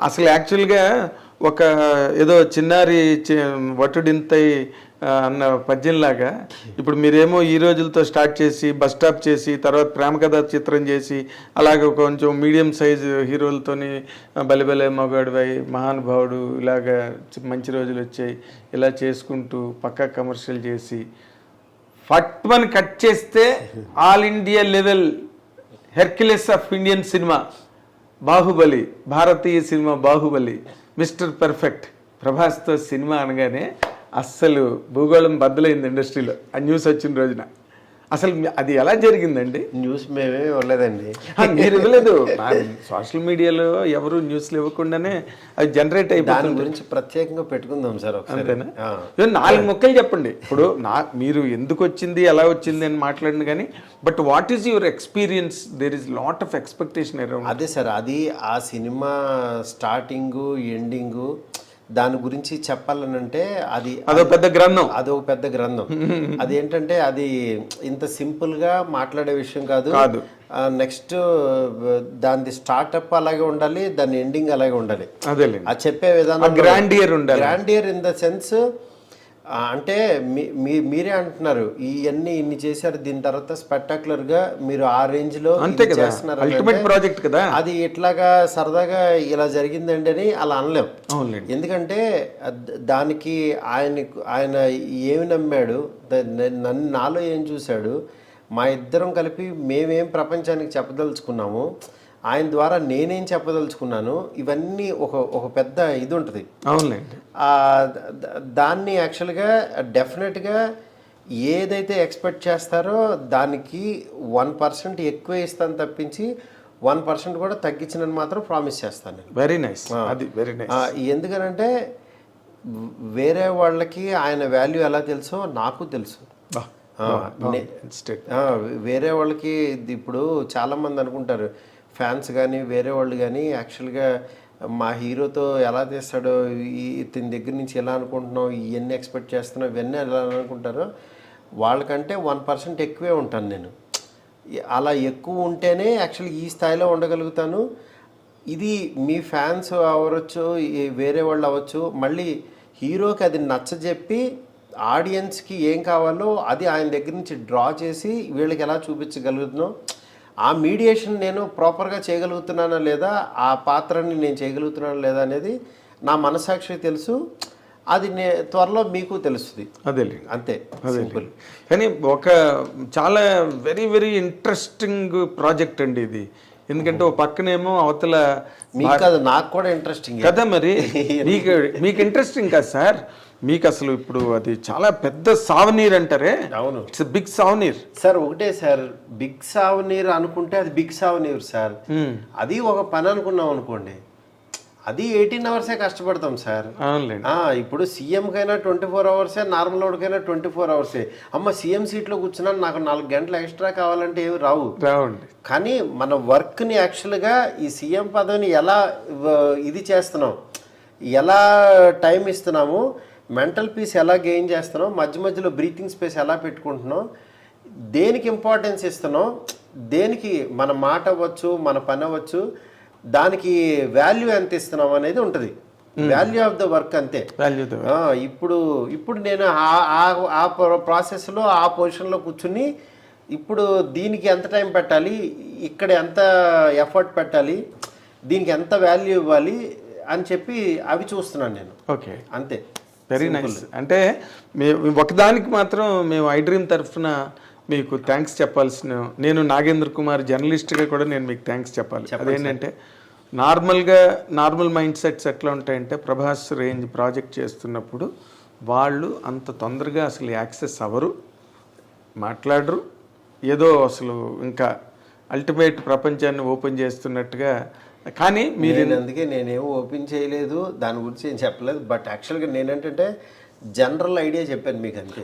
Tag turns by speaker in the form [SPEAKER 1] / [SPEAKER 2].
[SPEAKER 1] అసలు యాక్చువల్గా ఒక ఏదో చిన్నారి వటుడింతై అన్న పద్యంలాగా ఇప్పుడు మీరేమో ఈ రోజులతో స్టార్ట్ చేసి బస్ స్టాప్ చేసి తర్వాత ప్రేమ కథా చిత్రం చేసి అలాగే కొంచెం మీడియం సైజు హీరోలతోని బలిబలే మగాడివై మహానుభావుడు ఇలాగా మంచి రోజులు వచ్చాయి ఇలా చేసుకుంటూ పక్కా కమర్షియల్ చేసి ఫట్మని కట్ చేస్తే all India level Hercules of Indian cinema Baahubali, భారతీయ సినిమా బాహుబలి, మిస్టర్ పర్ఫెక్ట్ ప్రభాస్తో సినిమా అనగానే అస్సలు భూగోళం బద్దలైంది ఇండస్ట్రీలో ఆ న్యూస్ వచ్చిన రోజున. అసలు అది ఎలా జరిగిందండి?
[SPEAKER 2] న్యూస్ మేమే ఇవ్వలేదండి.
[SPEAKER 1] మీరు ఇవ్వలేదు, సోషల్ మీడియాలో ఎవరు న్యూస్లు ఇవ్వకుండానే అది జనరేట్ అయిపోతుంది.
[SPEAKER 2] దాని గురించి ప్రత్యేకంగా పెట్టుకుందాం సార్.
[SPEAKER 1] అంతేనా? 4 ముక్కలు చెప్పండి. ఇప్పుడు మీరు ఎందుకు వచ్చింది ఎలా వచ్చింది అని మాట్లాడింది కానీ, but what is your experience? There is lot of expectation around.
[SPEAKER 2] అదే సార్, అది ఆ సినిమా స్టార్టింగు ఎండింగు దాని గురించి చెప్పాలనంటే
[SPEAKER 1] అదొక
[SPEAKER 2] పెద్ద గ్రంథం. అదేంటంటే అది ఇంత సింపుల్ గా మాట్లాడే విషయం కాదు. నెక్స్ట్ దాని స్టార్ట్అప్ అలాగే ఉండాలి, దాని ఎండింగ్ అలాగే ఉండాలి. అది చెప్పే విధానం గ్రాండియర్ ఇన్ ద సెన్స్ అంటే మీరే అంటున్నారు ఇవన్నీ ఇన్ని చేశారు, దీని తర్వాత స్పెక్టాక్యులర్ గా మీరు ఆ రేంజ్ లో చేస్తున్నారు.
[SPEAKER 1] అల్టిమేట్ ప్రాజెక్ట్ కదా అది.
[SPEAKER 2] ఇట్లాగా సరదాగా ఇలా జరిగిందండి అని అలా అనలేం. ఎందుకంటే దానికి ఆయన ఏమి నమ్మాడు, నాలో ఏం చూశాడు, మా ఇద్దరం కలిపి మేమేం ప్రపంచానికి చెప్పదలుచుకున్నాము, ఆయన ద్వారా నేనేం చెప్పదలుచుకున్నాను, ఇవన్నీ ఒక పెద్ద ఇది ఉంటుంది.
[SPEAKER 1] అవునండి.
[SPEAKER 2] దాన్ని యాక్చువల్గా డెఫినెట్గా ఏదైతే ఎక్స్పెక్ట్ చేస్తారో దానికి 1% ఎక్కువ ఇస్తాను తప్పించి 1% కూడా తగ్గించినని మాత్రం ప్రామిస్ చేస్తాను.
[SPEAKER 1] Very nice. అది వెరీ నైస్.
[SPEAKER 2] ఎందుకనంటే వేరే వాళ్ళకి ఆయన వాల్యూ ఎలా తెలుసో నాకు తెలుసు. వేరే వాళ్ళకి ఇప్పుడు చాలామంది అనుకుంటారు ఫ్యాన్స్ కానీ వేరే వాళ్ళు కానీ యాక్చువల్గా మా హీరోతో ఎలా తీస్తాడో, ఇతని దగ్గర నుంచి ఎలా అనుకుంటున్నావు, ఇవన్నీ ఎక్స్పెక్ట్ చేస్తున్నావు, ఇవన్నీ ఎలా అనుకుంటారో వాళ్ళకంటే 1% ఎక్కువే ఉంటాను నేను. అలా ఎక్కువ ఉంటేనే యాక్చువల్గా ఈ స్థాయిలో ఉండగలుగుతాను. ఇది మీ ఫ్యాన్స్ అవ్వచ్చు, వేరే వాళ్ళు అవ్వచ్చు, మళ్ళీ హీరోకి అది నచ్చజెప్పి ఆడియన్స్కి ఏం కావాలో అది ఆయన దగ్గర నుంచి డ్రా చేసి వీళ్ళకి ఎలా చూపించగలుగుతున్నాం, ఆ మీడియేషన్ నేను ప్రాపర్గా చేయగలుగుతున్నానా లేదా, ఆ పాత్రని నేను చేయగలుగుతున్నానా లేదా అనేది నా మనసాక్షికి తెలుసు. అది త్వరలో మీకు తెలుస్తుంది.
[SPEAKER 1] అదే
[SPEAKER 2] అంతే సింపుల్.
[SPEAKER 1] కానీ ఒక చాలా వెరీ వెరీ ఇంట్రెస్టింగ్ ప్రాజెక్ట్ అండి ఇది. ఎందుకంటే ఓ పక్కనేమో అవతల
[SPEAKER 2] మీకు కాదు నాకు కూడా ఇంట్రెస్టింగ్
[SPEAKER 1] కదా. మరి మీకు ఇంట్రెస్టింగ్ కాదు సార్, మీకు అసలు ఇప్పుడు అది చాలా పెద్ద సావనీర్ అంటారే.
[SPEAKER 2] అవును,
[SPEAKER 1] ఇట్స్ బిగ్ సావనీర్
[SPEAKER 2] సార్. ఒకటే సార్, బిగ్ సావనీర్ అనుకుంటే అది బిగ్ సావనీర్ సార్. అది ఒక పని అనుకున్నాం అనుకోండి, అది 18 అవర్సే కష్టపడతాం సార్. ఇప్పుడు సీఎం కైనా 24 అవర్సే, నార్మల్ వాడికైనా 24 అవర్సే. అమ్మ సీఎం సీట్లో కూర్చున్నా నాకు 4 గంటలు ఎక్స్ట్రా కావాలంటే ఏమి రావండి. కానీ మన వర్క్ని యాక్చువల్గా ఈ సీఎం పదవిని ఎలా ఇది చేస్తున్నాం, ఎలా టైం ఇస్తున్నాము, మెంటల్ పీస్ ఎలా గెయిన్ చేస్తున్నాం, మధ్య మధ్యలో బ్రీతింగ్ స్పేస్ ఎలా పెట్టుకుంటున్నాం, దేనికి ఇంపార్టెన్స్ ఇస్తున్నాం, దేనికి మన మాట అవ్వచ్చు, మన పని అవ్వచ్చు, దానికి వాల్యూ ఎంత ఇస్తున్నాం అనేది ఉంటుంది. వాల్యూ ఆఫ్ ద వర్క్ అంతే. ఇప్పుడు నేను ఆ ప్రాసెస్లో ఆ పొజిషన్లో కూర్చుని ఇప్పుడు దీనికి ఎంత టైం పెట్టాలి, ఇక్కడ ఎంత ఎఫర్ట్ పెట్టాలి, దీనికి ఎంత వాల్యూ ఇవ్వాలి అని చెప్పి అవి చూస్తున్నాను నేను.
[SPEAKER 1] ఓకే,
[SPEAKER 2] అంతే.
[SPEAKER 1] Very nice. అంటే ఒకదానికి మాత్రం మేము ఐ డ్రీమ్ తరఫున మీకు థ్యాంక్స్ చెప్పాల్సిన, నేను నాగేంద్ర కుమార్ జర్నలిస్ట్గా కూడా నేను మీకు థ్యాంక్స్ చెప్పాలి. అదేంటంటే నార్మల్ మైండ్ సెట్స్ ఎట్లా ఉంటాయంటే, ప్రభాస్ రేంజ్ ప్రాజెక్ట్ చేస్తున్నప్పుడు వాళ్ళు అంత తొందరగా అసలు యాక్సెస్ అవ్వరు, మాట్లాడరు, ఏదో అసలు ఇంకా అల్టిమేట్ ప్రపంచాన్ని ఓపెన్ చేస్తున్నట్టుగా. కానీ మీరు
[SPEAKER 2] అందుకే నేనేమో ఓపెన్ చేయలేదు, దాని గురించి ఏం చెప్పలేదు. బట్ యాక్చువల్గా నేనేంటంటే జనరల్ ఐడియా చెప్పాను మీకు అంతే.